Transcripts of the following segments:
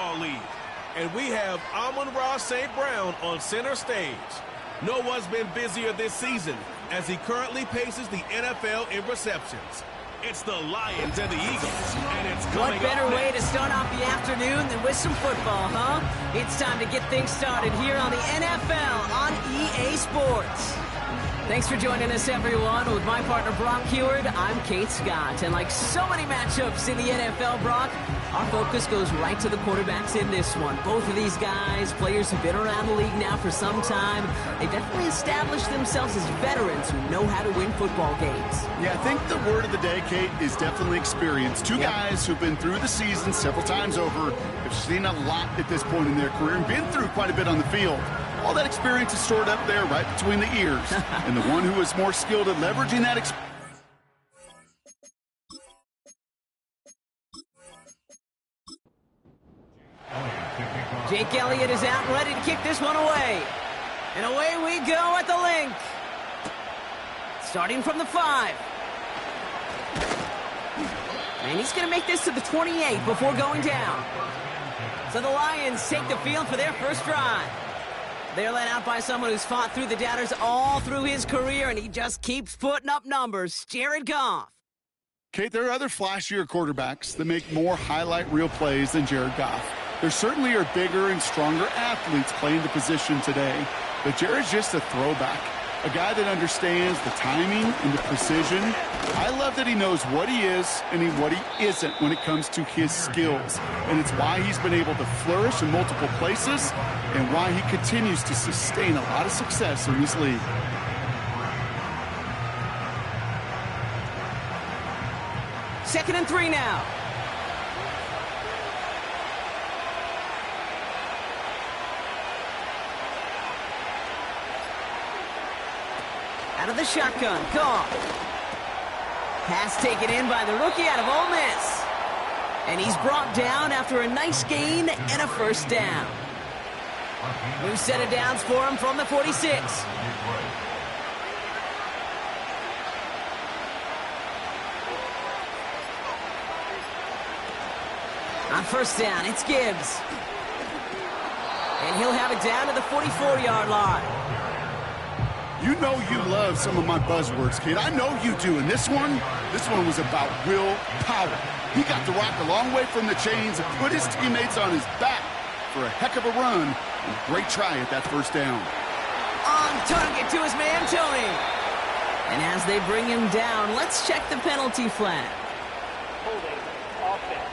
Football League. And we have Amon-Ra St. Brown on center stage. No one's been busier this season as he currently paces the NFL in receptions. It's the Lions and the Eagles, and it's coming up. What better way to start off the afternoon than with some football, huh? It's time to get things started here on the NFL on EA Sports. Thanks for joining us, everyone. With my partner, Brock Heward, I'm Kate Scott. And like so many matchups in the NFL, Brock, our focus goes right to the quarterbacks in this one. Both of these guys, players who've been around the league now for some time, they definitely established themselves as veterans who know how to win football games. Yeah, I think the word of the day, Kate, is definitely experience. Two guys who've been through the season several times over, have seen a lot at this point in their career, and been through quite a bit on the field. All that experience is stored up there right between the ears. And the one who is more skilled at leveraging that experience. Jake Elliott is out and ready to kick this one away. And away we go at the link. Starting from the 5. And he's going to make this to the 28 before going down. So the Lions take the field for their first drive. They're led out by someone who's fought through the doubters all through his career, and he just keeps putting up numbers. Jared Goff. Kate, there are other flashier quarterbacks that make more highlight reel plays than Jared Goff. There certainly are bigger and stronger athletes playing the position today, but Jared's just a throwback. A guy that understands the timing and the precision. I love that he knows what he is and what he isn't when it comes to his skills. And it's why he's been able to flourish in multiple places and why he continues to sustain a lot of success in this league. Second and 3 now. Out of the shotgun, Goff. Pass taken in by the rookie out of Ole Miss. And he's brought down after a nice gain and a first down. New set of downs for him from the 46. On first down, it's Gibbs. And he'll have it down to the 44-yard line. You know you love some of my buzzwords, kid. I know you do. And this one was about will power. He got the rock a long way from the chains and put his teammates on his back for a heck of a run. And a great try at that first down. On target to his man, Tony. And as they bring him down, let's check the penalty flag. Holding offense.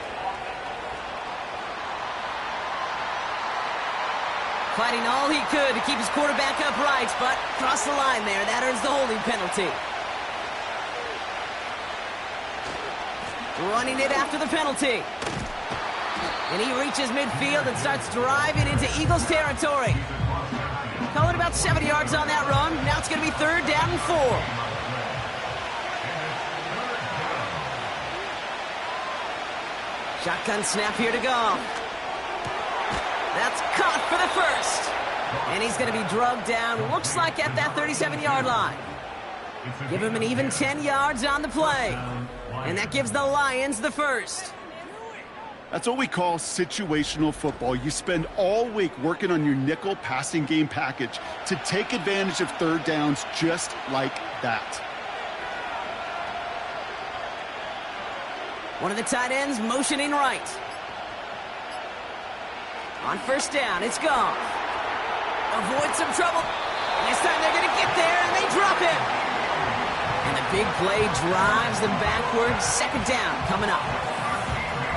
Fighting all he could to keep his quarterback upright, but crossed the line there. That earns the holding penalty. Running it after the penalty. And he reaches midfield and starts driving into Eagles territory. Call it about 7 yards on that run. Now it's going to be 3rd down and 4. Shotgun snap here to Goff. That's caught for the first. And he's going to be drugged down, looks like at that 37-yard line. Give him an even 10 yards on the play. And that gives the Lions the first. That's what we call situational football. You spend all week working on your nickel passing game package to take advantage of third downs just like that. One of the tight ends motioning right. On first down, it's Goff. Avoid some trouble. This time they're going to get there, and they drop him. And the big play drives them backwards. 2nd down coming up.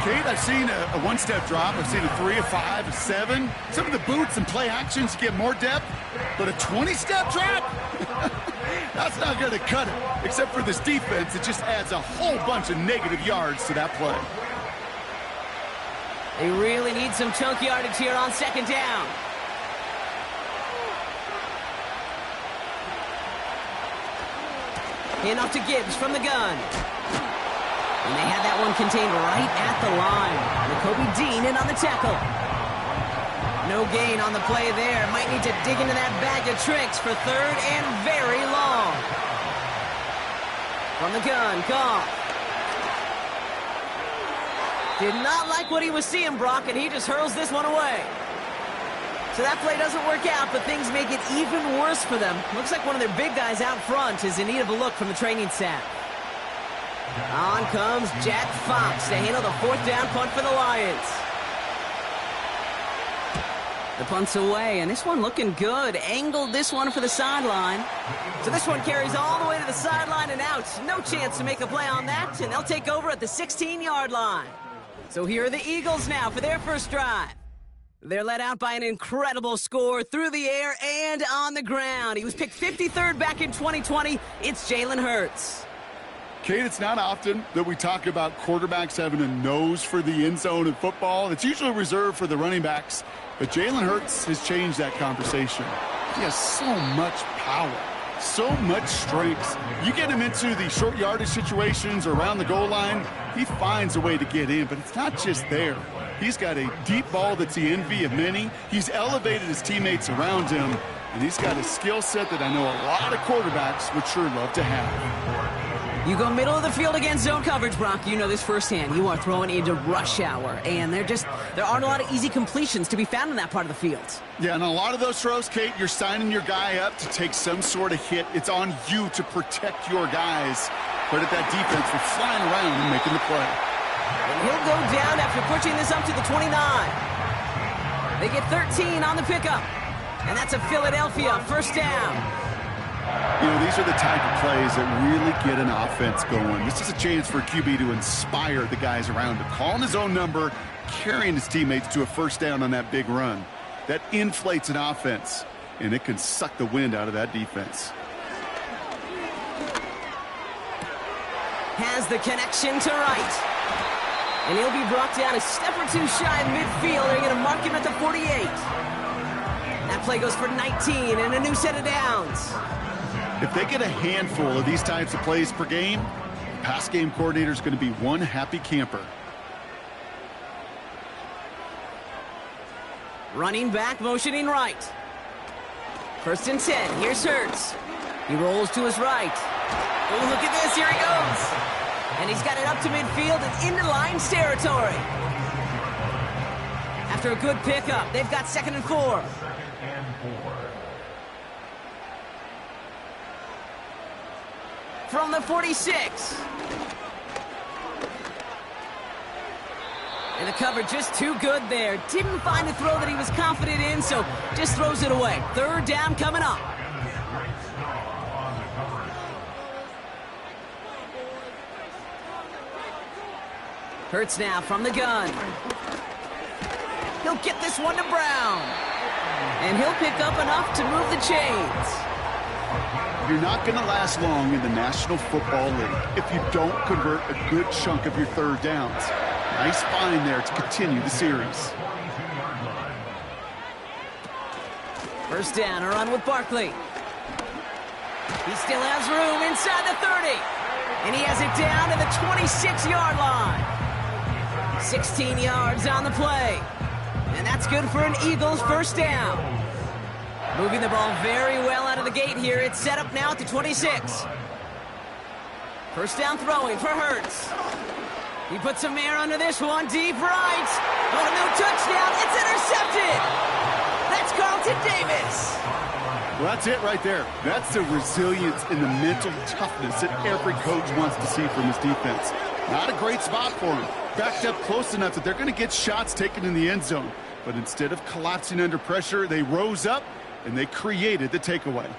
Kate, I've seen a one-step drop. I've seen a 3, a 5, a 7. Some of the boots and play actions get more depth, but a 20-step drop? That's not going to cut it. Except for this defense, it just adds a whole bunch of negative yards to that play. They really need some chunk yardage here on 2nd down. And off to Gibbs from the gun. And they had that one contained right at the line. Kobe Dean in on the tackle. No gain on the play there. Might need to dig into that bag of tricks for 3rd and very long. From the gun, Goff. Did not like what he was seeing, Brock, and he just hurls this one away. So that play doesn't work out, but things make it even worse for them. Looks like one of their big guys out front is in need of a look from the training staff. On comes Jack Fox to handle the fourth down punt for the Lions. The punt's away, and this one looking good. Angled this one for the sideline. So this one carries all the way to the sideline and out. No chance to make a play on that, and they'll take over at the 16-yard line. So here are the Eagles now for their first drive. They're led out by an incredible score through the air and on the ground. He was picked 53rd back in 2020. It's Jalen Hurts. Kate, it's not often that we talk about quarterbacks having a nose for the end zone in football. It's usually reserved for the running backs. But Jalen Hurts has changed that conversation. He has so much power, so much strength. You get him into the short yardage situations or around the goal line, he finds a way to get in. But it's not just there. He's got a deep ball that's the envy of many. He's elevated his teammates around him. And he's got a skill set that I know a lot of quarterbacks would sure love to have. You go middle of the field against zone coverage, Brock. You know this firsthand. You are throwing into rush hour, and there aren't a lot of easy completions to be found in that part of the field. Yeah, and a lot of those throws, Kate, you're signing your guy up to take some sort of hit. It's on you to protect your guys. Credit that defense for flying around and making the play. And he'll go down after pushing this up to the 29. They get 13 on the pickup, and that's a Philadelphia first down. You know, these are the type of plays that really get an offense going. This is a chance for a QB to inspire the guys around him. Calling his own number, carrying his teammates to a first down on that big run. That inflates an offense, and it can suck the wind out of that defense. Has the connection to right. And he'll be brought down a step or two shy of midfield. They're going to mark him at the 48. That play goes for 19 and a new set of downs. If they get a handful of these types of plays per game, the pass game coordinator is going to be one happy camper. Running back, motioning right. First and 10. Here's Hurts. He rolls to his right. Oh, look at this. Here he goes. And he's got it up to midfield and into Lions territory. After a good pickup, they've got 2nd and 4. From the 46. And the cover just too good there. Didn't find a throw that he was confident in, so just throws it away. 3rd down coming up. Hurts now from the gun. He'll get this one to Brown. And he'll pick up enough to move the chains. You're not going to last long in the National Football League if you don't convert a good chunk of your 3rd downs. Nice find there to continue the series. First down, a run with Barkley. He still has room inside the 30. And he has it down to the 26-yard line. 16 yards on the play. And that's good for an Eagles first down. Moving the ball very well out of the gate here. It's set up now at the 26. First down throwing for Hurts. He puts some air under this one. Deep right. Oh, no touchdown. It's intercepted. That's Carlton Davis. Well, that's it right there. That's the resilience and the mental toughness that every coach wants to see from his defense. Not a great spot for him. Backed up close enough that they're going to get shots taken in the end zone. But instead of collapsing under pressure, they rose up and they created the takeaway.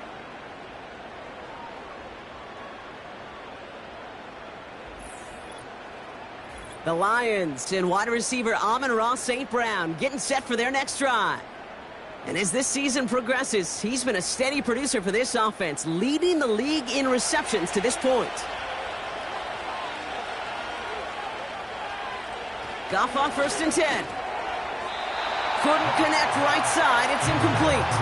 The Lions and wide receiver Amon-Ra St. Brown getting set for their next drive. And as this season progresses, he's been a steady producer for this offense, leading the league in receptions to this point. Goff on 1st and 10. Couldn't connect right side. It's incomplete.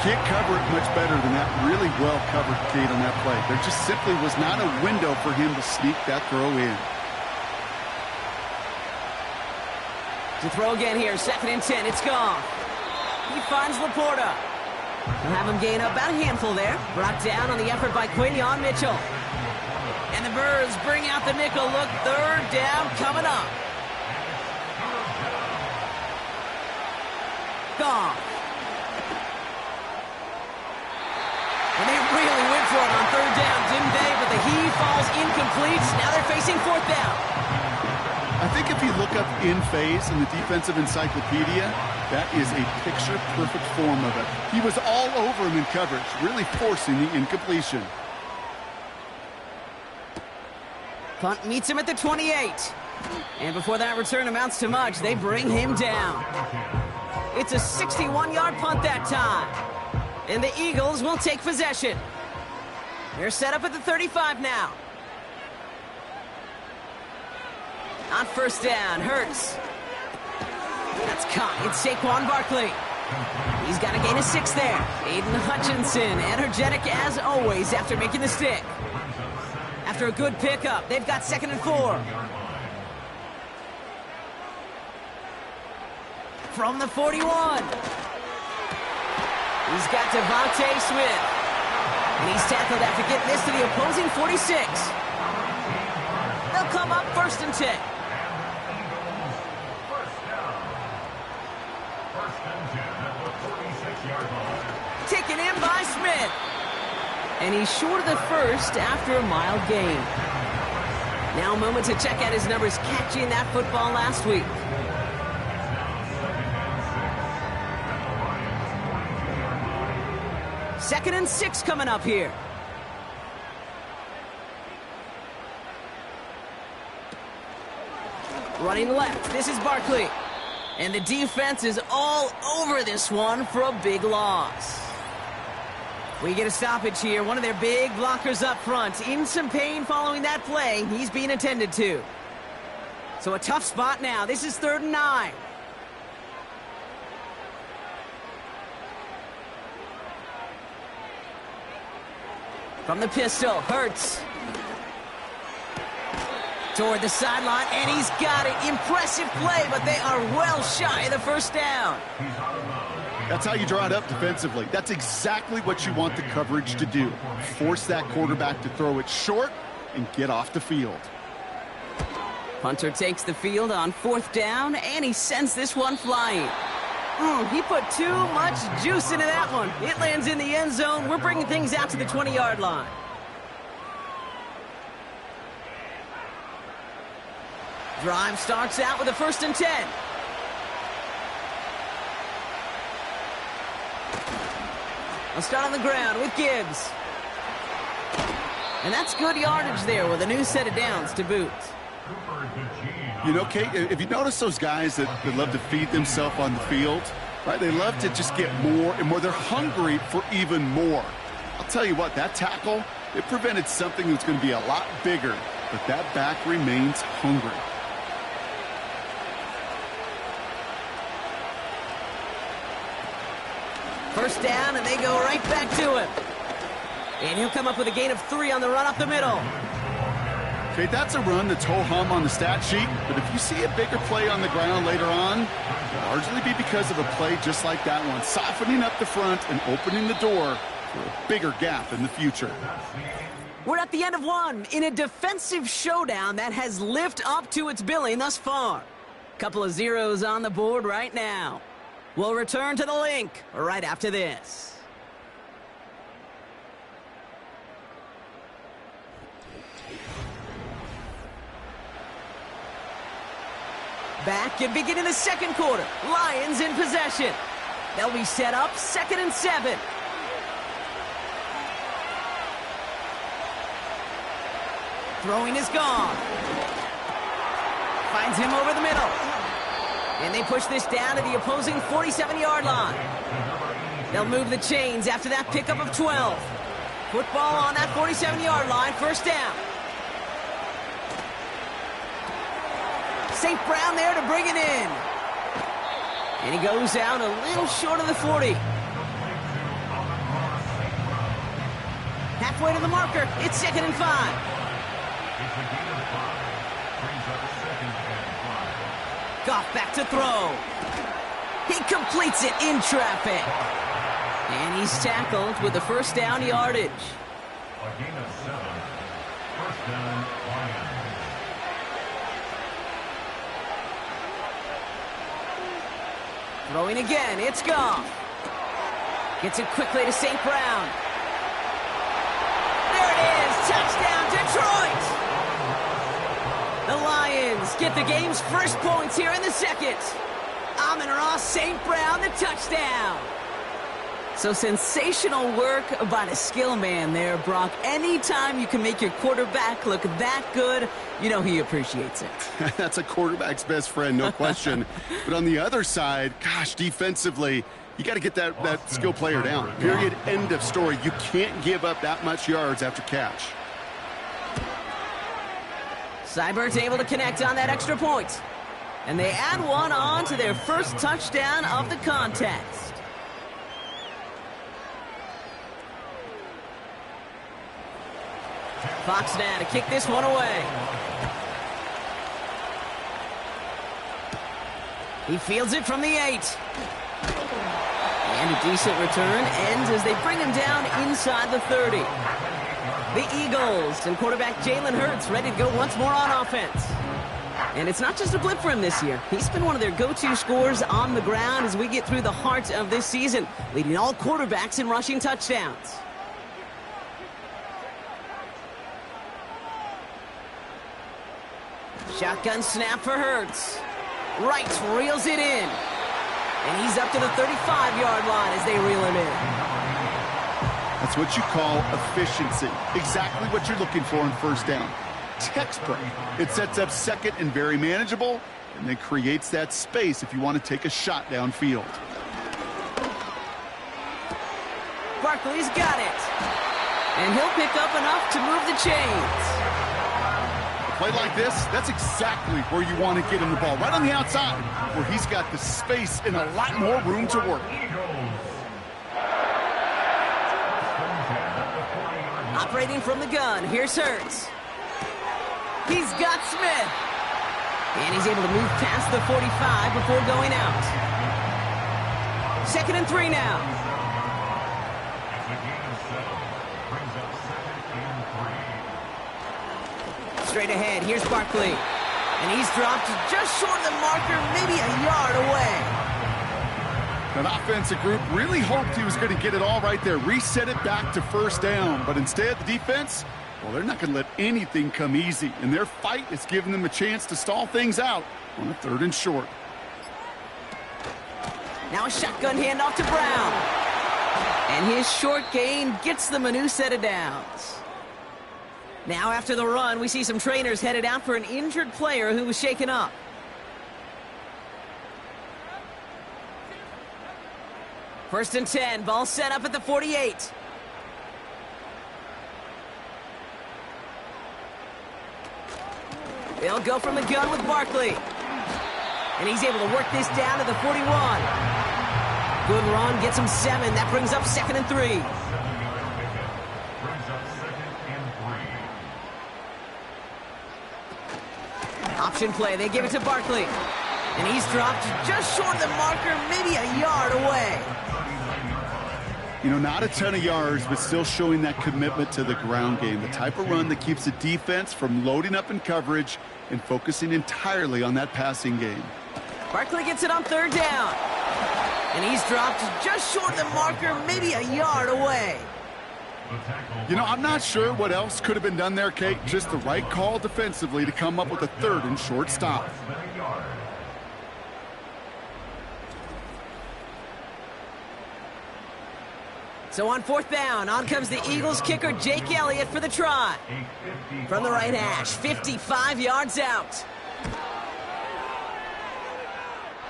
Can't cover it much better than that. Really well covered, Kate, on that play. There just simply was not a window for him to sneak that throw in. To throw again here, 2nd and 10. It's gone. He finds Laporta. He'll have him gain up about a handful there. Brought down on the effort by Quinion Mitchell. And the Birds bring out the nickel look. Third down coming up. Goff. And they really went for it on third down, didn't they? But the heave falls incomplete. Now they're facing fourth down. I think if you look up in phase in the defensive encyclopedia, that is a picture-perfect form of it. He was all over him in coverage, really forcing the incompletion. Punt meets him at the 28. And before that return amounts to much, they bring him down. It's a 61-yard punt that time. And the Eagles will take possession. They're set up at the 35 now. On first down, Hurts. That's caught. It's Saquon Barkley. He's got a gain of 6 there. Aiden Hutchinson, energetic as always after making the stick. After a good pickup, they've got 2nd and 4. From the 41. He's got Devontae Smith. And he's tackled after getting this to the opposing 46. They'll come up 1st and 10. Taken in by Smith. And he's short of the first after a mild gain. Now a moment to check out his numbers catching that football last week. Second and 6 coming up here. Running left, this is Barkley. And the defense is all over this one for a big loss. We get a stoppage here. One of their big blockers up front. In some pain following that play. He's being attended to. So a tough spot now. This is 3rd and 9. From the pistol, Hurts. Toward the sideline, and he's got it. Impressive play, but they are well shy of the first down. That's how you draw it up defensively. That's exactly what you want the coverage to do. Force that quarterback to throw it short and get off the field. Hunter takes the field on 4th down, and he sends this one flying. He put too much juice into that one. It lands in the end zone. We're bringing things out to the 20-yard line. Drive starts out with a 1st and 10. I'll start on the ground with Gibbs. And that's good yardage there with a new set of downs to boot. You know, Kate, if you notice those guys that love to feed themselves on the field, right? They love to just get more and more. They're hungry for even more. I'll tell you what, that tackle, it prevented something that's going to be a lot bigger, but that back remains hungry. First down, and they go right back to him. And he'll come up with a gain of 3 on the run up the middle. Okay, that's a run that's ho-hum on the stat sheet, but if you see a bigger play on the ground later on, it'll largely be because of a play just like that one, softening up the front and opening the door for a bigger gap in the future. We're at the end of one in a defensive showdown that has lived up to its billing thus far. Couple of zeros on the board right now. We'll return to the link right after this. Back and beginning the second quarter. Lions in possession. They'll be set up 2nd and 7. Throwing is gone. Finds him over the middle. And they push this down to the opposing 47-yard line. They'll move the chains after that pickup of 12. Football on that 47-yard line. First down. St. Brown there to bring it in. And he goes out a little short of the 40. Halfway to the marker. It's 2nd and 5. Goff back to throw. He completes it in traffic. And he's tackled with the first down yardage. Throwing again, it's Goff. Gets it quickly to St. Brown. There it is, touchdown Detroit! The Lions get the game's first points here in the second. Amon-Ra St. Brown, the touchdown. So sensational work by the skill man there, Brock. Anytime you can make your quarterback look that good, you know he appreciates it. That's a quarterback's best friend, no question. But on the other side, gosh, defensively, you got to get that skill player down. Period, end of story. You can't give up that much yards after catch. Seibert's able to connect on that extra point. And they add one on to their first touchdown of the contest. Fox now to kick this one away. He fields it from the 8. And a decent return ends as they bring him down inside the 30. The Eagles and quarterback Jalen Hurts ready to go once more on offense. And it's not just a blip for him this year. He's been one of their go-to scorers on the ground as we get through the heart of this season, leading all quarterbacks in rushing touchdowns. Shotgun snap for Hurts. Wright reels it in. And he's up to the 35-yard line as they reel him in. That's what you call efficiency. Exactly what you're looking for in first down. Textbook. It sets up second and very manageable, and then creates that space if you want to take a shot downfield. Barkley's got it. And he'll pick up enough to move the chains. Play like this, that's exactly where you want to get him the ball. Right on the outside, where he's got the space and a lot more room to work. Operating from the gun, here's Hurts. He's got Smith. And he's able to move past the 45 before going out. 2nd and 3 now. Straight ahead, here's Barkley. And he's dropped just short of the marker, maybe a yard away. That offensive group really hoped he was going to get it all right there, reset it back to first down. But instead, the defense, well, they're not going to let anything come easy. And their fight is giving them a chance to stall things out on a 3rd and short. Now a shotgun handoff to Brown. And his short gain gets them a new set of downs. Now after the run, we see some trainers headed out for an injured player who was shaken up. First and 10, ball set up at the 48. They'll go from the gun with Barkley. And he's able to work this down to the 41. Good run, gets him 7. That brings up 2nd and 3. Option play, they give it to Barkley. And he's dropped just short of the marker, maybe a yard away. You know, not a ton of yards, but still showing that commitment to the ground game. The type of run that keeps the defense from loading up in coverage and focusing entirely on that passing game. Barkley gets it on 3rd down. And he's dropped just short of the marker, maybe a yard away. You know, I'm not sure what else could have been done there, Kate. Just the right call defensively to come up with a 3rd and short stop. So on 4th down, on comes the Eagles kicker Jake Elliott for the try. From the right hash, 55 yards out.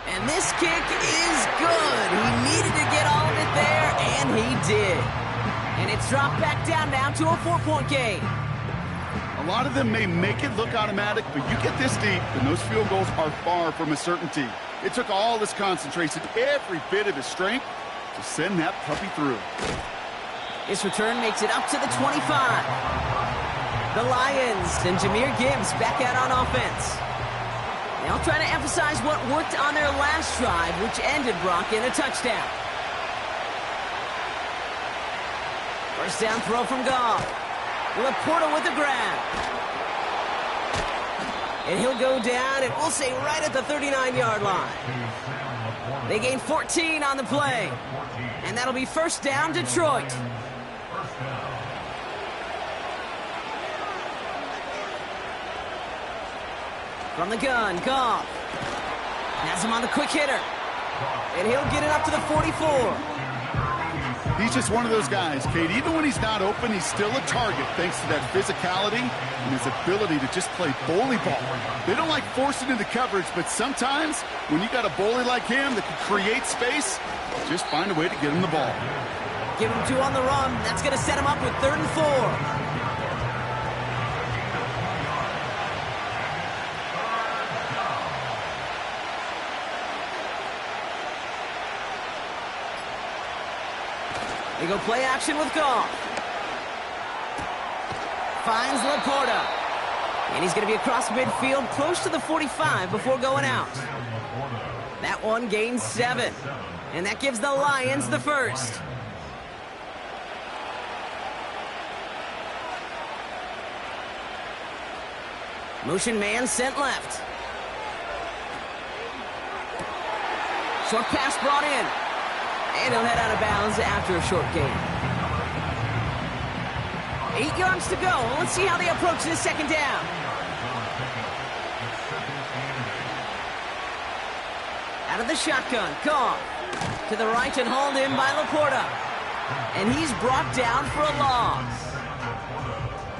And this kick is good. He needed to get all of it there, and he did. And it's dropped back down now to a 4-point game. A lot of them may make it look automatic, but you get this deep, and those field goals are far from a certainty. It took all his concentration, every bit of his strength, to send that puppy through. This return makes it up to the 25. The Lions and Jahmyr Gibbs back out on offense. Now trying to emphasize what worked on their last drive, which ended Brock in a touchdown. First down throw from Goff. Laporta with the grab. And he'll go down, and we'll say right at the 39-yard line. They gain 14 on the play. And that'll be first down, Detroit. From the gun, Goff. Has him on the quick hitter. And he'll get it up to the 44. He's just one of those guys, Kate. Even when he's not open, he's still a target thanks to that physicality and his ability to just play bully ball. They don't like forcing into coverage, but sometimes when you got a bully like him that can create space, just find a way to get him the ball. Give him 2 on the run. That's going to set him up with 3rd and 4. They go play action with Goff. Finds Laporta. And he's going to be across midfield close to the 45 before going out. That one gains 7. And that gives the Lions the first. Motion man sent left. Short pass brought in. And he'll head out of bounds after a short gain. 8 yards to go. Let's see how they approach this second down. Out of the shotgun, Goff. To the right and hauled in by Laporta. And he's brought down for a loss.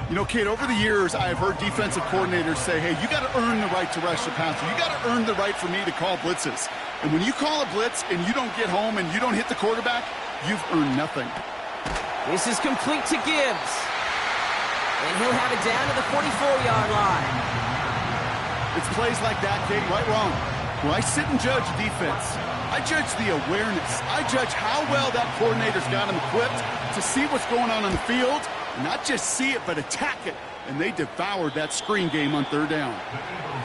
You know, Kate, over the years, I've heard defensive coordinators say, hey, you got to earn the right to rush the passer. You got to earn the right for me to call blitzes. And when you call a blitz and you don't get home and you don't hit the quarterback, you've earned nothing. This is complete to Gibbs. And he'll have it down to the 44-yard line. It's plays like that, Kate, right wrong. When I sit and judge defense, I judge the awareness. I judge how well that coordinator's got him equipped to see what's going on the field, and not just see it, but attack it. And they devoured that screen game on 3rd down.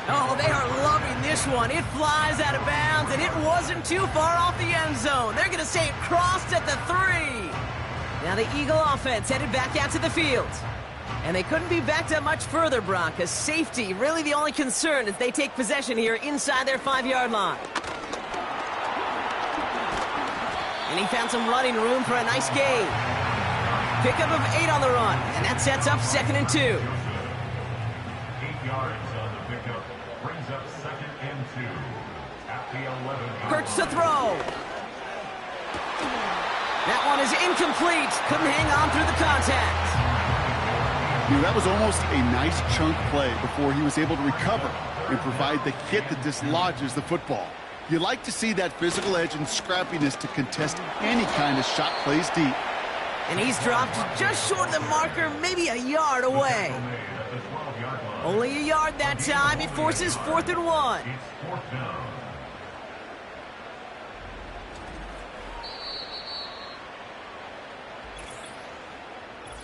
Oh, they are loving this one. It flies out of bounds, and it wasn't too far off the end zone. They're going to say it crossed at the 3. Now the Eagle offense headed back out to the field. And they couldn't be backed up much further, Brock, because safety really the only concern as they take possession here inside their 5-yard line. And he found some running room for a nice gain. Pickup of 8 on the run, and that sets up 2nd and 2. 8 yards on the pickup brings up 2nd and 2 at the 11. Hurts to throw. That one is incomplete. Couldn't hang on through the contact. You know, that was almost a nice chunk play before he was able to recover and provide the hit that dislodges the football. You like to see that physical edge and scrappiness to contest any kind of shot plays deep. And he's dropped just short of the marker, maybe a yard away. Only a yard that time. It forces 4th and 1.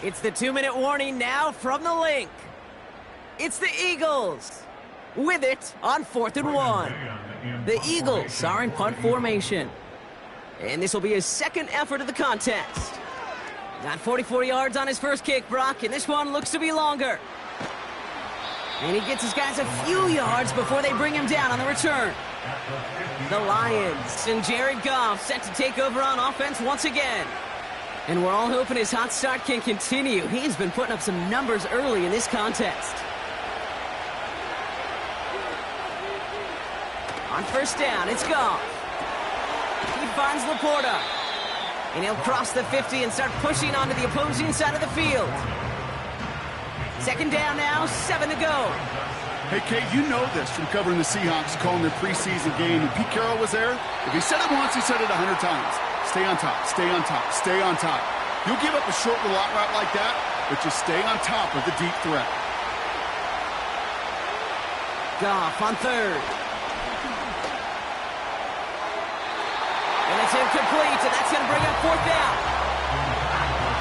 It's the 2-minute warning now from the link. It's the Eagles with it on 4th and 1. The Eagles are in punt formation. And this will be his 2nd effort of the contest. Got 44 yards on his first kick, Brock, and this one looks to be longer. And he gets his guys a few yards before they bring him down on the return. The Lions and Jared Goff set to take over on offense once again. And we're all hoping his hot start can continue. He's been putting up some numbers early in this contest. On 1st down, it's Goff. He finds Laporta. And he'll cross the 50 and start pushing onto the opposing side of the field. 2nd down now, 7 to go. Hey, Kate, you know this from covering the Seahawks, calling their preseason game. And Pete Carroll was there. If he said it once, he said it 100 times. Stay on top, stay on top, stay on top. You'll give up a short little out route like that, but just stay on top of the deep threat. Goff on 3rd. And it's incomplete, and that's going to bring up 4th down.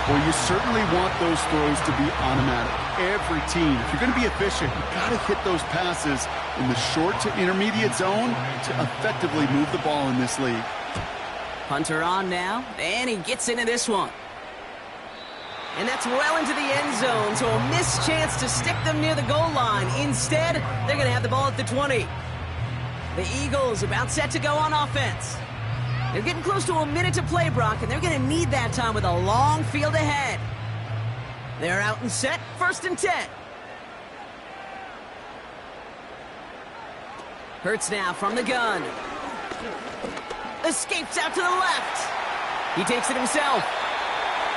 Well, you certainly want those throws to be automatic. Every team, if you're going to be efficient, you've got to hit those passes in the short to intermediate zone to effectively move the ball in this league. Punter on now, and he gets into this one. And that's well into the end zone, so a missed chance to stick them near the goal line. Instead, they're going to have the ball at the 20. The Eagles about set to go on offense. They're getting close to a minute to play, Brock, and they're going to need that time with a long field ahead. They're out and set, 1st and 10. Hurts now from the gun. Escapes out to the left. He takes it himself.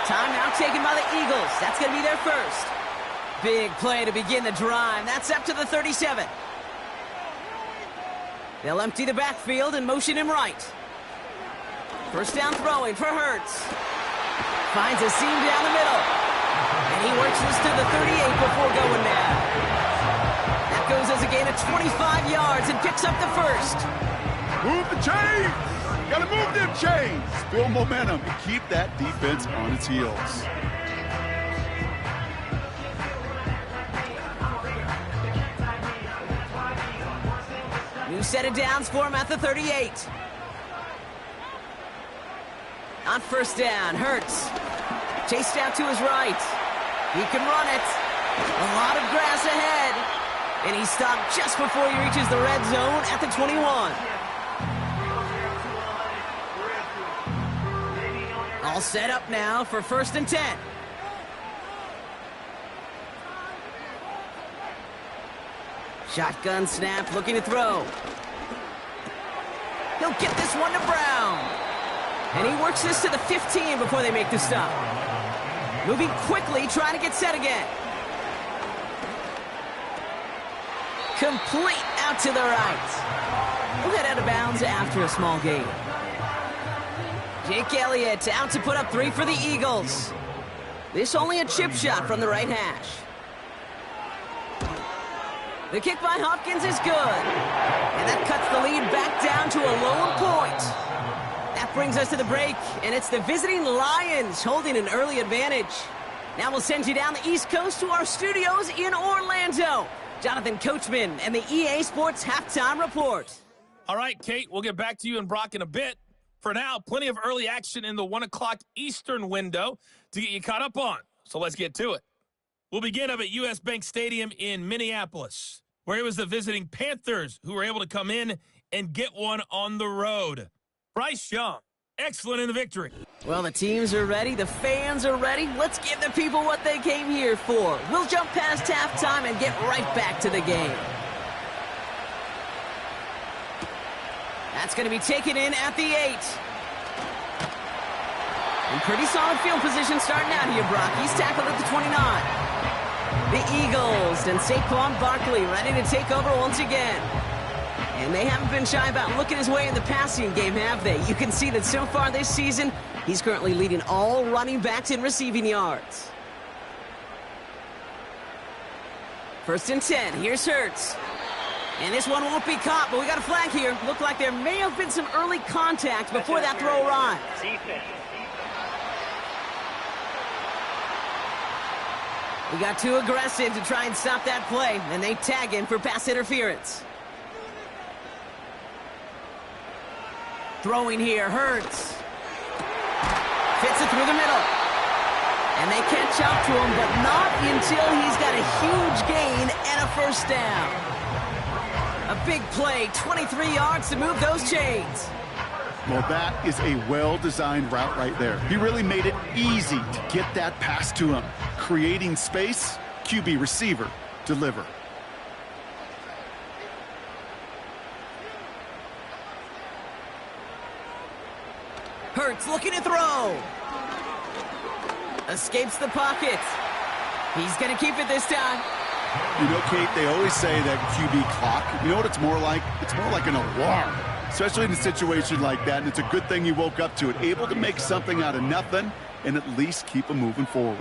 Timeout taken by the Eagles. That's going to be their first. Big play to begin the drive. That's up to the 37. They'll empty the backfield and motion him right. First down throwing for Hurts. Finds a seam down the middle. And he works this to the 38 before going down. That goes as a gain of 25 yards and picks up the first. Move the chains! Gotta move them chains! Build momentum and keep that defense on its heels. New set of downs for him at the 38. On first down, Hurts. Chased out to his right. He can run it. A lot of grass ahead. And he's stopped just before he reaches the red zone at the 21. All set up now for 1st and 10. Shotgun snap, looking to throw. He'll get this one to Brown. And he works this to the 15 before they make the stop. Moving quickly, trying to get set again. Complete out to the right. We'll head out of bounds after a small gain. Jake Elliott out to put up 3 for the Eagles. This only a chip shot from the right hash. The kick by Hopkins is good. And that cuts the lead back down to a lone point. That brings us to the break, and it's the visiting Lions holding an early advantage. Now we'll send you down the East Coast to our studios in Orlando. Jonathan Coachman and the EA Sports Halftime Report. All right, Kate, we'll get back to you and Brock in a bit. For now, plenty of early action in the 1 o'clock Eastern window to get you caught up on. So let's get to it. We'll begin up at U.S. Bank Stadium in Minneapolis, where it was the visiting Panthers who were able to come in and get one on the road. Bryce Young, excellent in the victory. Well, the teams are ready. The fans are ready. Let's give the people what they came here for. We'll jump past halftime and get right back to the game. That's going to be taken in at the 8. In pretty solid field position starting out here, Brock. He's tackled at the 29. The Eagles and Saquon Barkley ready to take over once again. And they haven't been shy about looking his way in the passing game, have they? You can see that so far this season, he's currently leading all running backs in receiving yards. 1st and 10. Here's Hurts. And this one won't be caught, but we got a flag here. Looked like there may have been some early contact before that throw arrived. We got too aggressive to try and stop that play, and they tag him for pass interference. Throwing here, Hurts. Fits it through the middle. And they catch up to him, but not until he's got a huge gain and a first down. A big play, 23 yards to move those chains. Well, that is a well-designed route right there. He really made it easy to get that pass to him. Creating space, QB receiver, deliver. Hurts looking to throw. Escapes the pocket. He's going to keep it this time. You know, Kate, they always say that QB clock, you know what it's more like? It's more like an alarm, especially in a situation like that, and it's a good thing you woke up to it, able to make something out of nothing and at least keep them moving forward.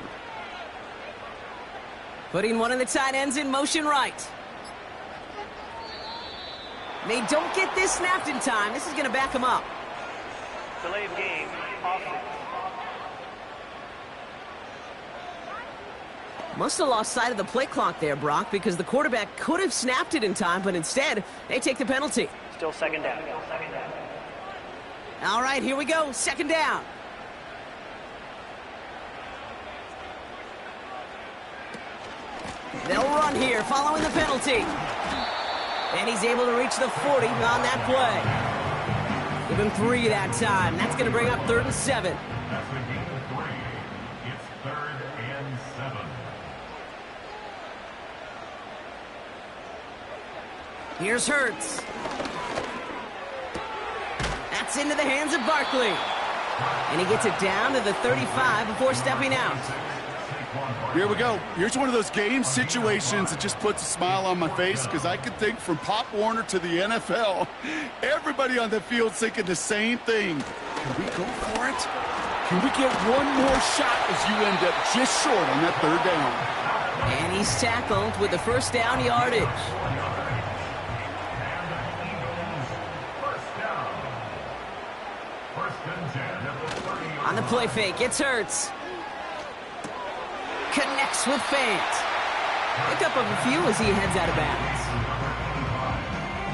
Putting one of the tight ends in motion right. They don't get this snapped in time. This is going to back them up. Delay of game, offense. Must have lost sight of the play clock there, Brock, because the quarterback could have snapped it in time, but instead, they take the penalty. Still second down. All right, here we go. 2nd down. They'll run here following the penalty. And he's able to reach the 40 on that play. Give him 3 that time. That's going to bring up 3rd and 7. That's the gain of 3. It's 3rd and 7. Here's Hurts. That's into the hands of Barkley. And he gets it down to the 35 before stepping out. Here we go. Here's one of those game situations that just puts a smile on my face because I can think from Pop Warner to the NFL, everybody on the field thinking the same thing. Can we go for it? Can we get one more shot as you end up just short on that 3rd down? And he's tackled with the 1st down yardage. On the play fake, it's Hurts. Connects with Fant. Pick up of a few as he heads out of bounds.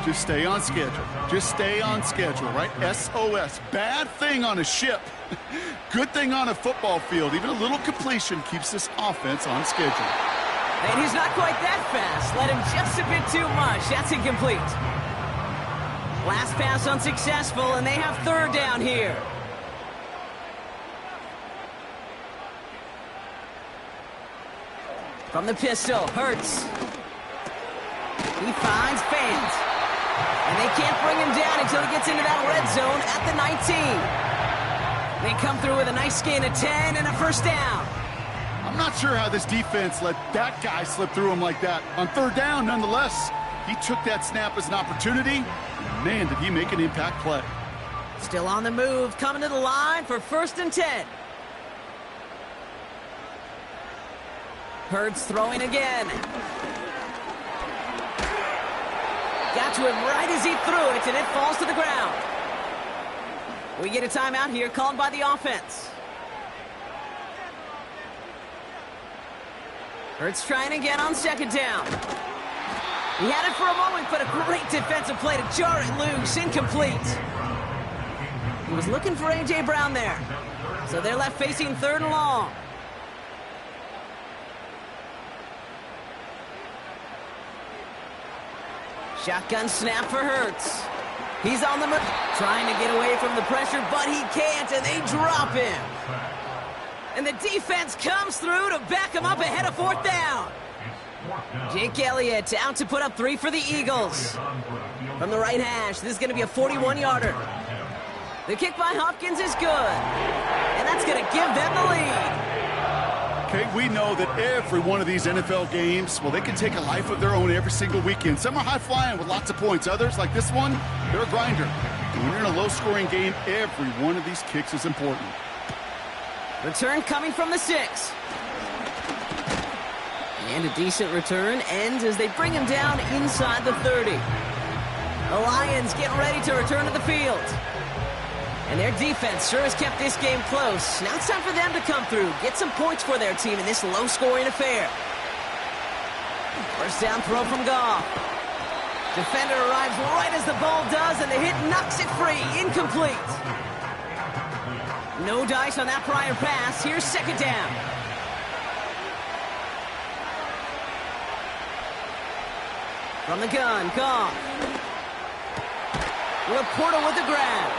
Just stay on schedule. Just stay on schedule, right? SOS. Bad thing on a ship. Good thing on a football field. Even a little completion keeps this offense on schedule. And he's not quite that fast. Let him just a bit too much. That's incomplete. Last pass unsuccessful, and they have 3rd down here. From the pistol, Hurts. He finds Fant. And they can't bring him down until he gets into that red zone at the 19. They come through with a nice gain of 10 and a 1st down. I'm not sure how this defense let that guy slip through him like that. On 3rd down, nonetheless, he took that snap as an opportunity. And man, did he make an impact play. Still on the move, coming to the line for 1st and 10. Hurts throwing again. Got to him right as he threw it, and it falls to the ground. We get a timeout here called by the offense. Hurts trying again on 2nd down. He had it for a moment, but a great defensive play to jar it loose. Incomplete. He was looking for A.J. Brown there. So they're left facing 3rd and long. Shotgun snap for Hurts. He's on the move, trying to get away from the pressure, but he can't, and they drop him. And the defense comes through to back him up ahead of 4th down. Jake Elliott out to put up 3 for the Eagles. From the right hash, this is going to be a 41-yarder. The kick by Hopkins is good, and that's going to give them the lead. Okay, we know that every one of these NFL games, well, they can take a life of their own every single weekend. Some are high-flying with lots of points. Others, like this one, they're a grinder. And when you're in a low-scoring game, every one of these kicks is important. Return coming from the 6. And a decent return ends as they bring him down inside the 30. The Lions getting ready to return to the field. And their defense sure has kept this game close. Now it's time for them to come through, get some points for their team in this low-scoring affair. 1st down throw from Goff. Defender arrives right as the ball does, and the hit knocks it free. Incomplete. No dice on that prior pass. Here's 2nd down. From the gun, Goff. Laporta with the grab.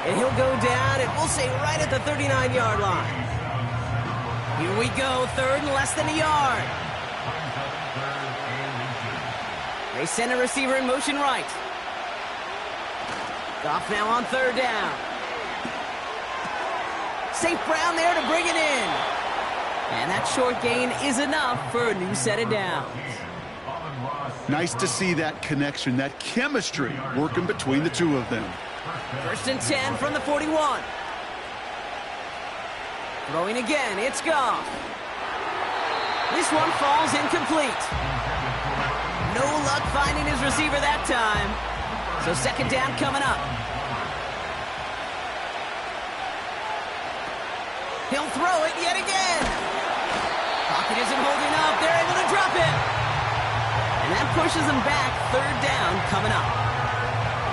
And he'll go down, and we'll say right at the 39-yard line. Here we go, 3rd and less than a yard. They send a receiver in motion right. Goff now on 3rd down. St. Brown there to bring it in. And that short gain is enough for a new set of downs. Nice to see that connection, that chemistry working between the two of them. 1st and 10 from the 41. Throwing again, it's Goff. This one falls incomplete. No luck finding his receiver that time. So 2nd down coming up. He'll throw it yet again. Pocket isn't holding up. They're able to drop it. And that pushes them back. 3rd down coming up.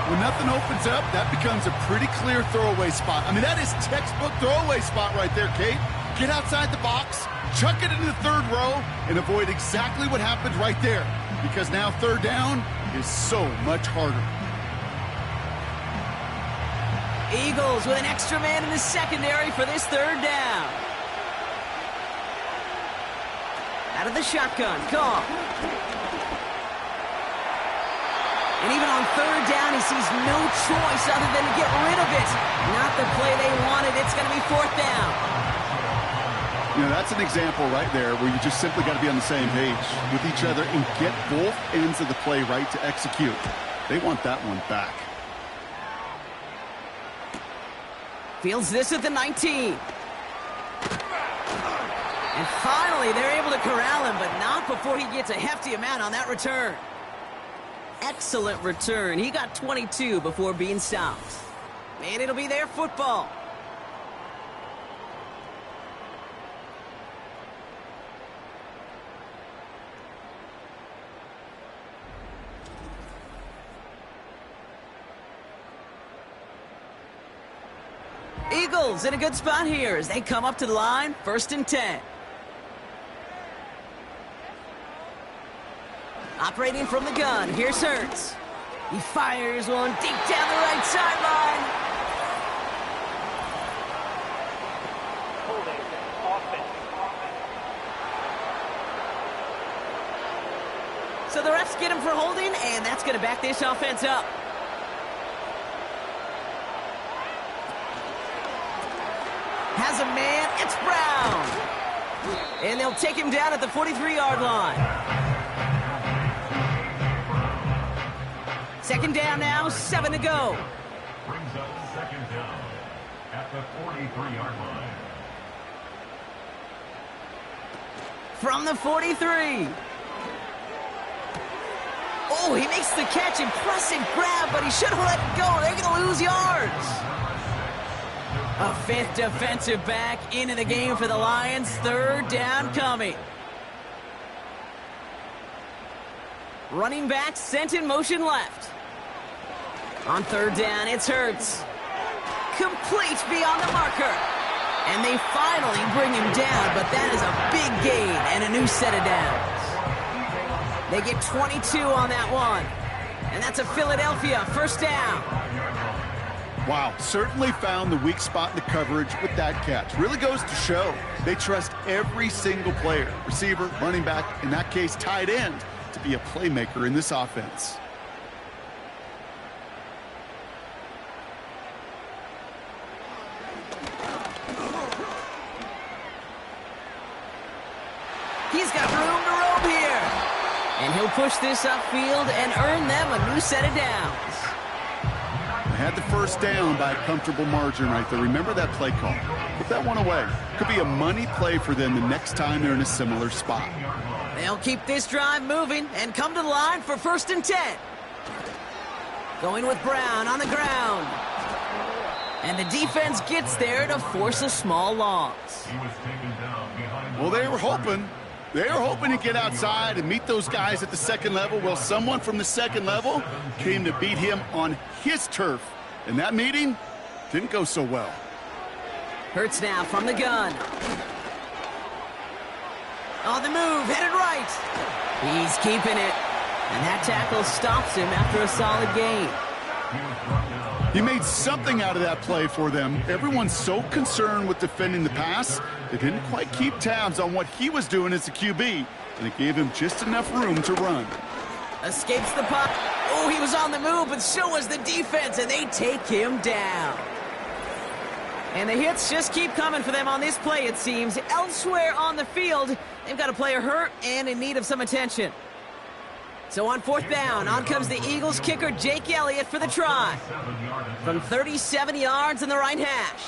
When nothing opens up, that becomes a pretty clear throwaway spot. I mean, that is textbook throwaway spot right there, Kate. get outside the box, chuck it into the third row, and avoid exactly what happened right there. Because now third down is so much harder. Eagles with an extra man in the secondary for this third down. Out of the shotgun, call. And even on third down, he sees no choice other than to get rid of it. Not the play they wanted. It's going to be fourth down. You know, that's an example right there where you just simply got to be on the same page with each other and get both ends of the play right to execute. They want that one back. Fields this at the 19. And finally, they're able to corral him, but not before he gets a hefty amount on that return. Excellent return. He got 22 before being stopped. And it'll be their football. Eagles in a good spot here as they come up to the line, 1st and 10. Operating from the gun, here's Hurts. He fires one deep down the right sideline. Holding. Offense. So the refs get him for holding, and that's going to back this offense up. Has a man, it's Brown. And they'll take him down at the 43-yard line. Second down now, 7 to go. Brings up second down at the 43-yard line. From the 43. Oh, he makes the catch, impressive grab, but he should have let it go. They're going to lose yards. A 5th defensive back into the game for the Lions. Third down coming. Running back sent in motion left. On third down, it's Hurts. Complete beyond the marker. And they finally bring him down, but that is a big gain and a new set of downs. They get 22 on that one. And that's a Philadelphia first down. Wow, certainly found the weak spot in the coverage with that catch. Really goes to show they trust every single player, receiver, running back, in that case, tight end, to be a playmaker in this offense. He's got room to roam here. And he'll push this upfield and earn them a new set of downs. Had the first down by a comfortable margin right there. Remember that play call. Put that one away. Could be a money play for them the next time they're in a similar spot. They'll keep this drive moving and come to the line for 1st and 10. Going with Brown on the ground. And the defense gets there to force a small loss. Well, they were hoping to get outside and meet those guys at the second level. Well, someone from the second level came to beat him on his turf. And that meeting didn't go so well. Hurts now from the gun. On the move, headed right. He's keeping it. And that tackle stops him after a solid gain. He made something out of that play for them. Everyone's so concerned with defending the pass, they didn't quite keep tabs on what he was doing as a QB, and it gave him just enough room to run. Escapes the puck. Oh, he was on the move, but so was the defense, and they take him down. And the hits just keep coming for them on this play, it seems. Elsewhere on the field, they've got a player hurt and in need of some attention. So on 4th down, on comes the Eagles kicker, Jake Elliott, for the try. From 37 yards in the right hash.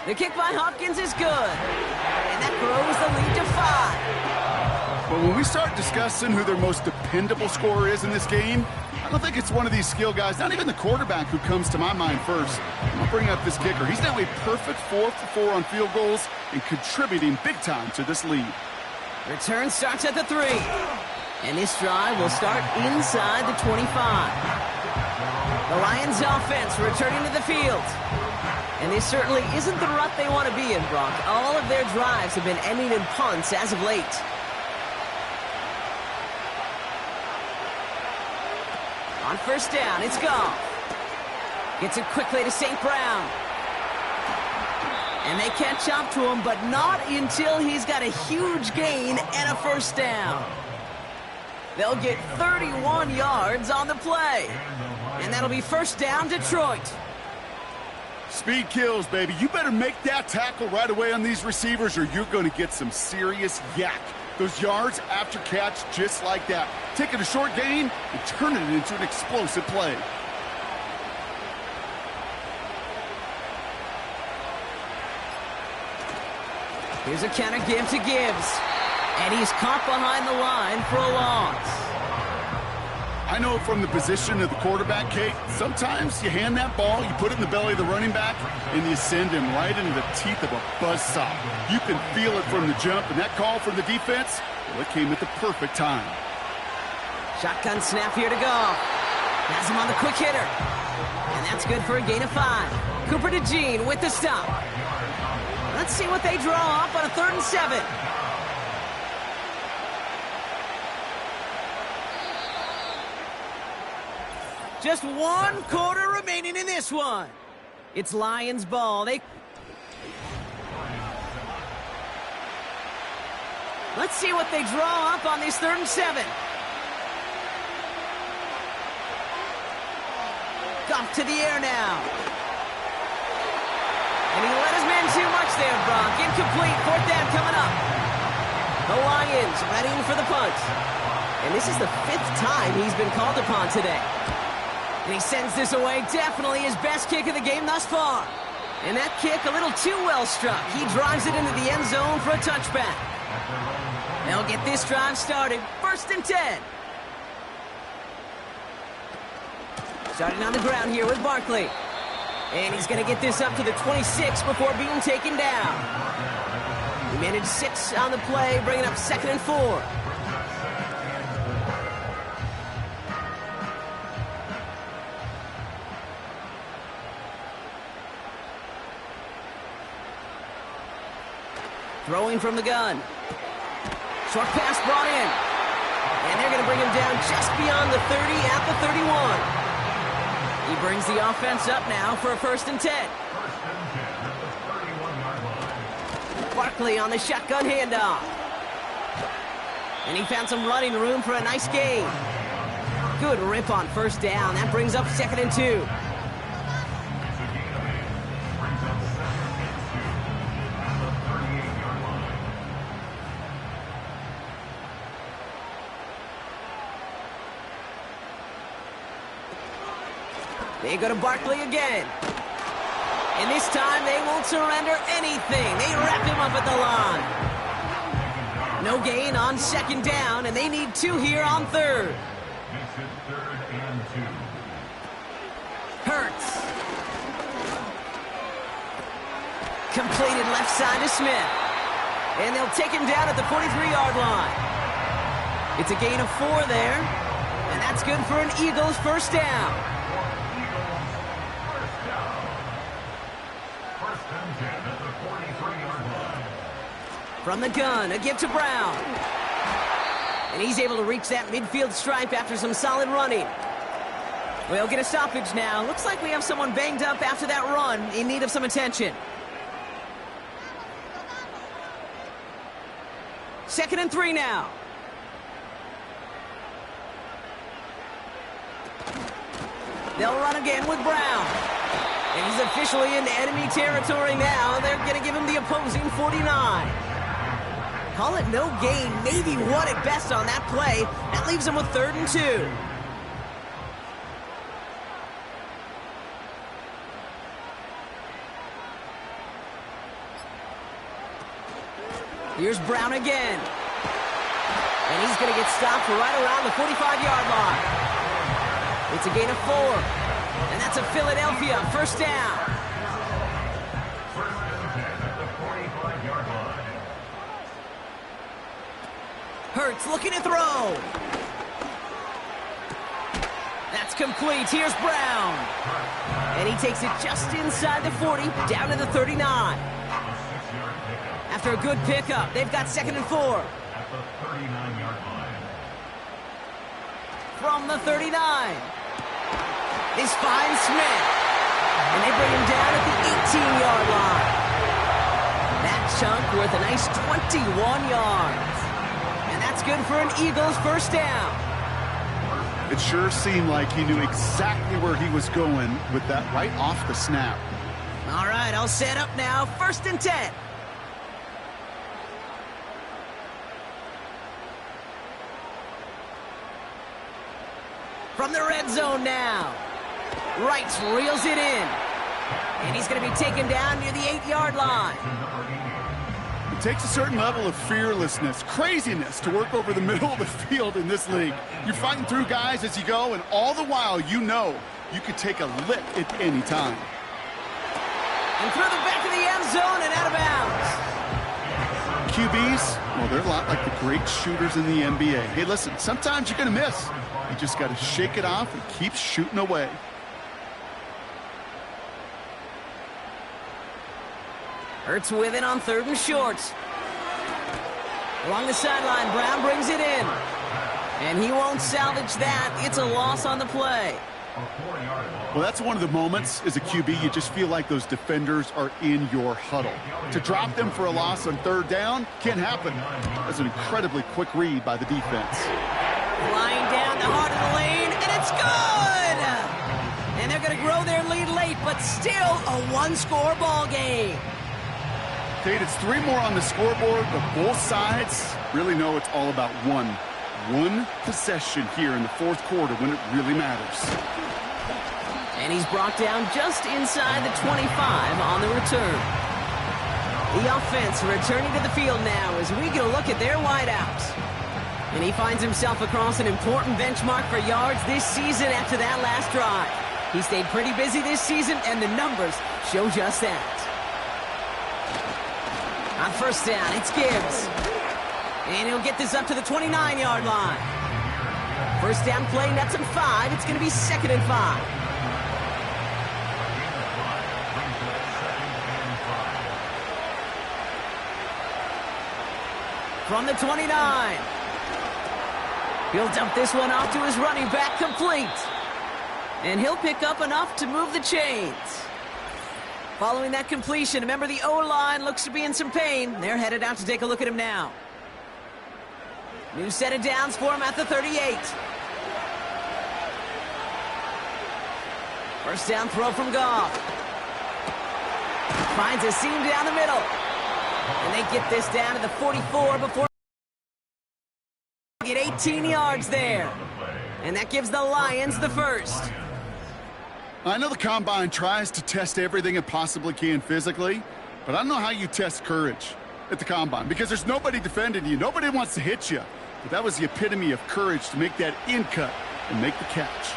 The kick by Hopkins is good. And that grows the lead to 5. But when we start discussing who their most dependable scorer is in this game, I don't think it's one of these skill guys, not even the quarterback, who comes to my mind first. I'll bring up this kicker. He's now a perfect 4 for 4 on field goals and contributing big time to this lead. Return starts at the 3. And this drive will start inside the 25. The Lions offense returning to the field. And this certainly isn't the rut they want to be in, Brock. All of their drives have been ending in punts as of late. On first down, it's Goff. Gets it quickly to St. Brown. And they catch up to him, but not until he's got a huge gain and a first down. They'll get 31 yards on the play. And that'll be first down, Detroit. Speed kills, baby. You better make that tackle right away on these receivers or you're going to get some serious yak. Those yards after catch just like that. Taking a short gain and turning it into an explosive play. Here's a counter give to Gibbs. And he's caught behind the line for a loss. I know from the position of the quarterback, Kate, sometimes you hand that ball, you put it in the belly of the running back, and you send him right into the teeth of a buzzsaw. You can feel it from the jump, and that call from the defense, well, it came at the perfect time. Shotgun snap here to go. Has him on the quick hitter. And that's good for a gain of 5. Cooper to Gene with the stop. Let's see what they draw up on a 3rd and 7. Just 1 quarter remaining in this one. It's Lions ball. Let's see what they draw up on this 3rd and 7. Goff to the air now. And he let his man too much there, Brock. Incomplete. 4th down coming up. The Lions readying for the punt. And this is the 5th time he's been called upon today. And he sends this away. Definitely his best kick of the game thus far. And that kick a little too well struck. He drives it into the end zone for a touchback. They'll get this drive started. 1st and 10. Starting on the ground here with Barkley. And he's going to get this up to the 26 before being taken down. He managed 6 on the play, bringing up 2nd and 4. Throwing from the gun. Short pass brought in. And they're going to bring him down just beyond the 30 at the 31. He brings the offense up now for a 1st and 10. Barkley on the shotgun handoff. And he found some running room for a nice gain. Good rip on 1st down. That brings up 2nd and 2. They go to Barkley again. And this time they won't surrender anything. They wrap him up at the line. No gain on 2nd down, and they need 2 here on 3rd. Hurts. Completed left side to Smith. And they'll take him down at the 43-yard line. It's a gain of 4 there. And that's good for an Eagles 1st down. From the gun, a give to Brown. And he's able to reach that midfield stripe after some solid running. We'll get a stoppage now. Looks like we have someone banged up after that run in need of some attention. 2nd and 3 now. They'll run again with Brown. And he's officially in enemy territory now. They're going to give him the opposing 49. Call it no gain, maybe 1 at best on that play. That leaves him with 3rd and 2. Here's Brown again. And he's going to get stopped right around the 45-yard line. It's a gain of 4. And that's a Philadelphia 1st down. Hurts looking to throw. That's complete. Here's Brown. And he takes it just inside the 40, down to the 39. After a good pickup, they've got 2nd and 4. At the 39-yard line. From the 39. This finds Smith. And they bring him down at the 18-yard line. That chunk worth a nice 21 yards. And that's good for an Eagles first down. It sure seemed like he knew exactly where he was going with that right off the snap. All right, I'll set up now. 1st and 10. From the red zone now. Wright reels it in. And he's going to be taken down near the 8-yard line. It takes a certain level of fearlessness, craziness to work over the middle of the field in this league. You're fighting through guys as you go, and all the while you know you could take a lick at any time. And through the back of the end zone and out of bounds. QBs, well, they're a lot like the great shooters in the NBA. Hey, listen, sometimes you're going to miss. You just got to shake it off and keep shooting away. Hurts with it on 3rd and short. Along the sideline, Brown brings it in. And he won't salvage that. It's a loss on the play. Well, that's one of the moments as a QB you just feel like those defenders are in your huddle. To drop them for a loss on 3rd down can't happen. That's an incredibly quick read by the defense. Flying down the heart of the lane, and it's good! And they're going to grow their lead late, but still a one-score ball game. Tate, it's 3 more on the scoreboard, but both sides really know it's all about one possession here in the 4th quarter when it really matters. And he's brought down just inside the 25 on the return. The offense returning to the field now as we get a look at their wideouts. And he finds himself across an important benchmark for yards this season after that last drive. He stayed pretty busy this season, and the numbers show just that. On 1st down, it's Gibbs. And he'll get this up to the 29-yard line. 1st down play, nets him 5. It's going to be 2nd and 5. From the 29. He'll dump this one off to his running back, complete. And he'll pick up enough to move the chains. Following that completion, remember the O-line looks to be in some pain. They're headed out to take a look at him now. New set of downs for him at the 38. 1st down throw from Goff. Finds a seam down the middle. And they get this down to the 44 before get 18 yards there. And that gives the Lions the 1st. I know the Combine tries to test everything it possibly can physically, but I don't know how you test courage at the Combine because there's nobody defending you. Nobody wants to hit you. But that was the epitome of courage to make that in cut and make the catch.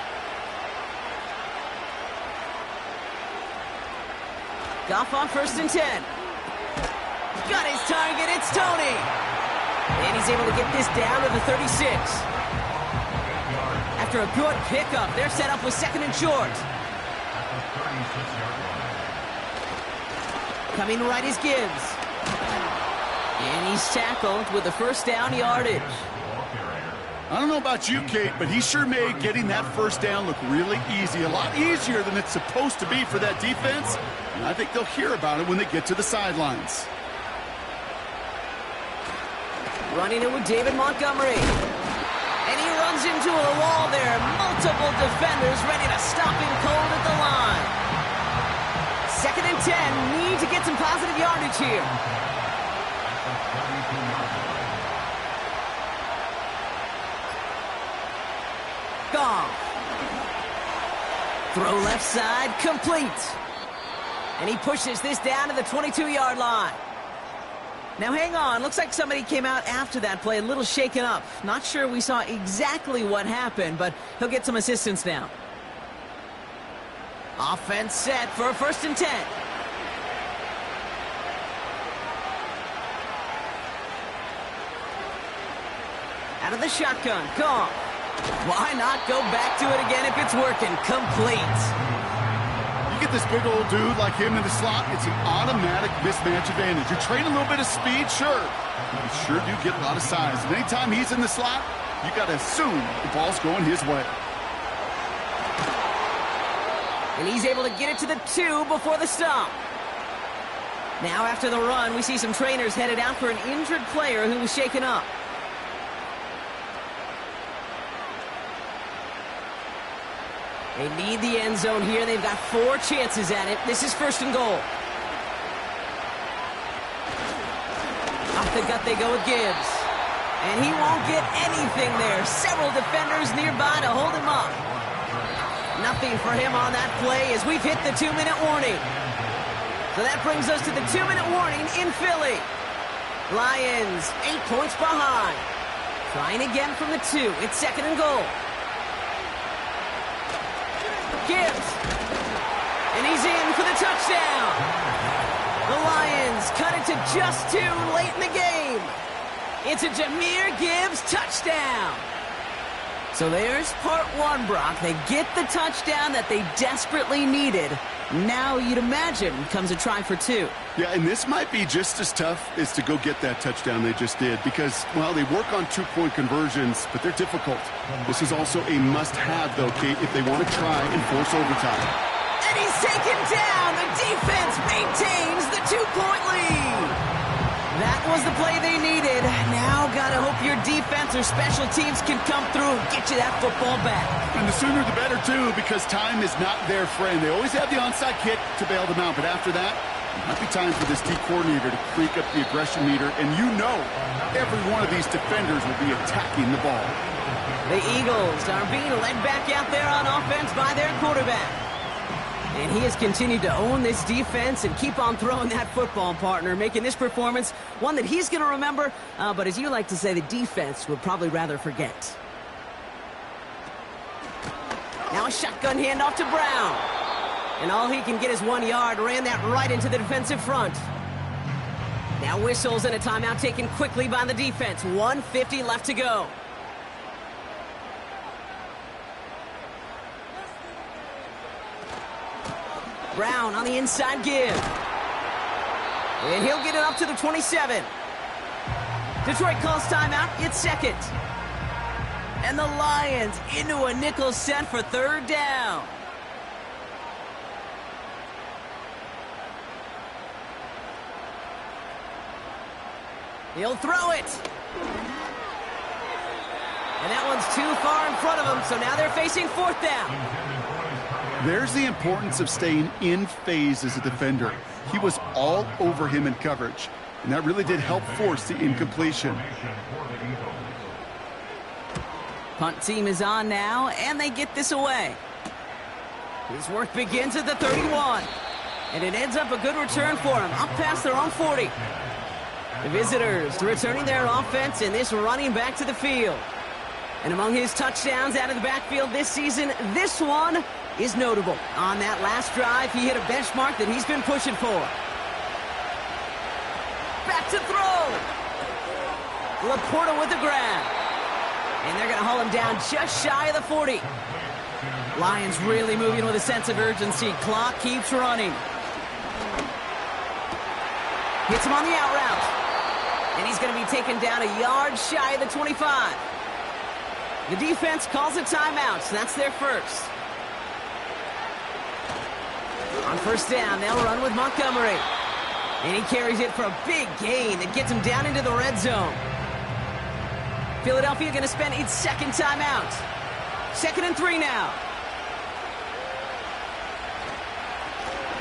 Goff on 1st and 10. Got his target, it's Tony. And he's able to get this down to the 36. After a good pickup, they're set up with 2nd and short. Coming right is Gibbs. And he's tackled with the 1st down yardage. I don't know about you, Kate, but he sure made getting that 1st down look really easy. A lot easier than it's supposed to be for that defense. And I think they'll hear about it when they get to the sidelines. Running it with David Montgomery. And he runs into a wall there. Multiple defenders ready to stop him cold at the line. 2nd and 10. Need to get some positive yardage here. Goff. Throw left side, complete. And he pushes this down to the 22-yard line. Now hang on, looks like somebody came out after that play a little shaken up. Not sure we saw exactly what happened, but he'll get some assistance now. Offense set for a 1st and 10. Out of the shotgun, Goff. Why not go back to it again if it's working? Complete. You get this big old dude like him in the slot, it's an automatic mismatch advantage. You trade a little bit of speed, sure. You sure do get a lot of size. And anytime he's in the slot, you got to assume the ball's going his way. And he's able to get it to the 2 before the stop. Now after the run, we see some trainers headed out for an injured player who was shaken up. They need the end zone here. They've got 4 chances at it. This is 1st and goal. Off the gut they go with Gibbs. And he won't get anything there. Several defenders nearby to hold him up. Nothing for him on that play as we've hit the 2-minute warning. So that brings us to the 2-minute warning in Philly. Lions 8 points behind. Trying again from the 2. It's 2nd and goal. Gibbs. And he's in for the touchdown. The Lions cut it to just 2 late in the game. It's a Jahmyr Gibbs touchdown. So there's part 1, Brock. They get the touchdown that they desperately needed. Now you'd imagine comes a try for 2. Yeah, and this might be just as tough as to go get that touchdown they just did because, well, they work on 2-point conversions, but they're difficult. This is also a must-have, though, Kate, if they want to try and force overtime. And he's taken down. The defense maintains the 2-point lead. That was the play they needed. Now gotta hope your defense or special teams can come through and get you that football back. And the sooner the better, too, because time is not their friend. They always have the onside kick to bail them out, but after that, it might be time for this D coordinator to creak up the aggression meter, and you know every one of these defenders will be attacking the ball. The Eagles are being led back out there on offense by their quarterback. And he has continued to own this defense and keep on throwing that football, partner, making this performance one that he's going to remember, but as you like to say, the defense would probably rather forget. Now a shotgun handoff to Brown. And all he can get is 1 yard, ran that right into the defensive front. Now whistles and a timeout taken quickly by the defense. 1:50 left to go. Brown on the inside give. And he'll get it up to the 27. Detroit calls timeout. It's 2nd. And the Lions into a nickel set for 3rd down. He'll throw it. And that one's too far in front of him, so now they're facing 4th down. There's the importance of staying in phase as a defender. He was all over him in coverage, and that really did help force the incompletion. Punt team is on now, and they get this away. His work begins at the 31, and it ends up a good return for him, up past their own 40. The visitors returning their offense, and this running back to the field. And among his touchdowns out of the backfield this season, this one is notable. On that last drive, he hit a benchmark that he's been pushing for. Back to throw. Laporta with the grab. And they're going to haul him down just shy of the 40. Lions really moving with a sense of urgency. Clock keeps running. Hits him on the out route. And he's going to be taken down a yard shy of the 25. The defense calls a timeout, so that's their first. On 1st down, they'll run with Montgomery. And he carries it for a big gain that gets him down into the red zone. Philadelphia going to spend its 2nd timeout. 2nd and 3 now.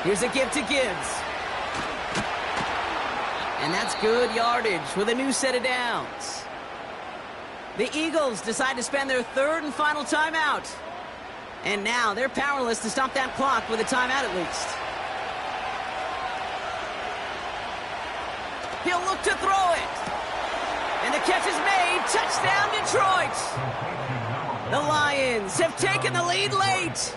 Here's a give to Gibbs. And that's good yardage with a new set of downs. The Eagles decide to spend their 3rd and final timeout. And now they're powerless to stop that clock with a timeout at least. He'll look to throw it. And the catch is made. Touchdown, Detroit. The Lions have taken the lead late.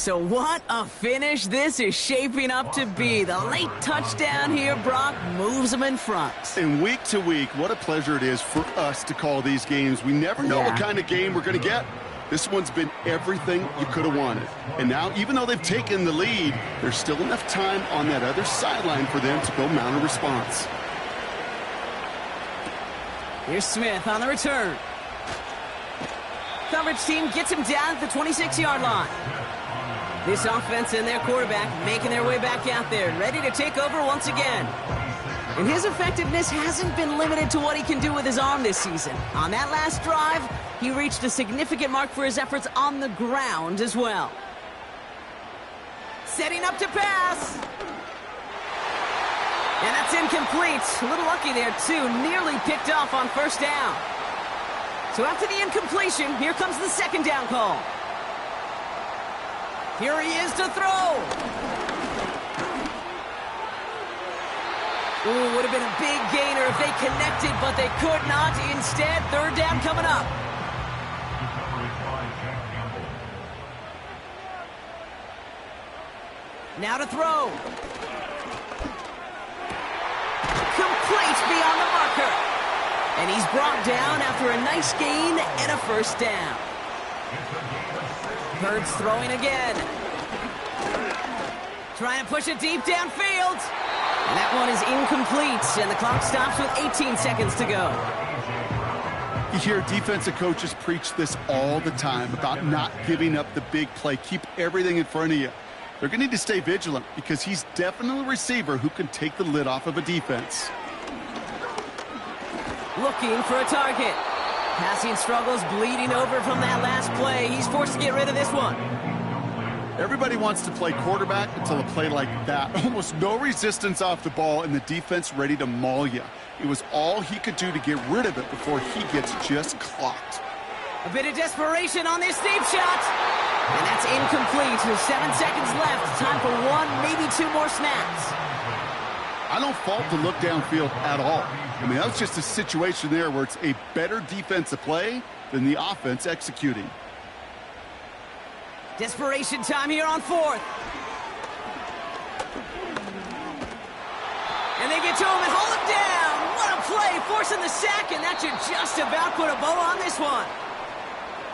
So what a finish this is shaping up to be. The late touchdown here, Brock, moves them in front. And week to week, what a pleasure it is for us to call these games. We never know what kind of game we're going to get. This one's been everything you could have wanted. And now, even though they've taken the lead, there's still enough time on that other sideline for them to go mount a response. Here's Smith on the return. Coverage team gets him down at the 26-yard line. This offense and their quarterback making their way back out there, ready to take over once again. And his effectiveness hasn't been limited to what he can do with his arm this season. On that last drive, he reached a significant mark for his efforts on the ground as well. Setting up to pass. And that's incomplete. A little lucky there, too. Nearly picked off on first down. So after the incompletion, here comes the second down call. Here he is to throw. Ooh, would have been a big gainer if they connected, but they could not. Instead, third down coming up. Now to throw. Complete beyond the marker. And he's brought down after a nice gain and a first down. Hurts throwing again. Trying to push it deep downfield. And that one is incomplete, and the clock stops with 18 seconds to go. You hear defensive coaches preach this all the time about not giving up the big play. Keep everything in front of you. They're going to need to stay vigilant because he's definitely a receiver who can take the lid off of a defense. Looking for a target. Passing struggles bleeding over from that last play. He's forced to get rid of this one. Everybody wants to play quarterback until a play like that. Almost no resistance off the ball and the defense ready to maul you. It was all he could do to get rid of it before he gets just clocked. A bit of desperation on this deep shot. And that's incomplete. With 7 seconds left. Time for one, maybe two more snaps. I don't fault the look downfield at all. I mean, that was just a situation there where it's a better defensive play than the offense executing. Desperation time here on fourth. And they get to him and hold him down. What a play, forcing the sack, and that should just about put a bow on this one.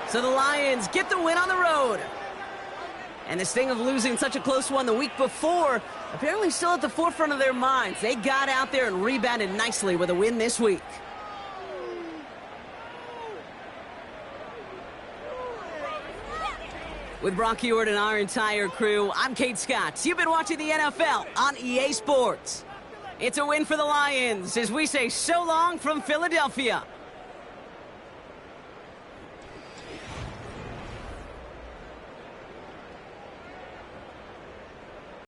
So the Lions get the win on the road. And the sting of losing such a close one the week before, apparently still at the forefront of their minds. They got out there and rebounded nicely with a win this week. With Brock Ewart and our entire crew, I'm Kate Scott. You've been watching the NFL on EA Sports. It's a win for the Lions as we say so long from Philadelphia.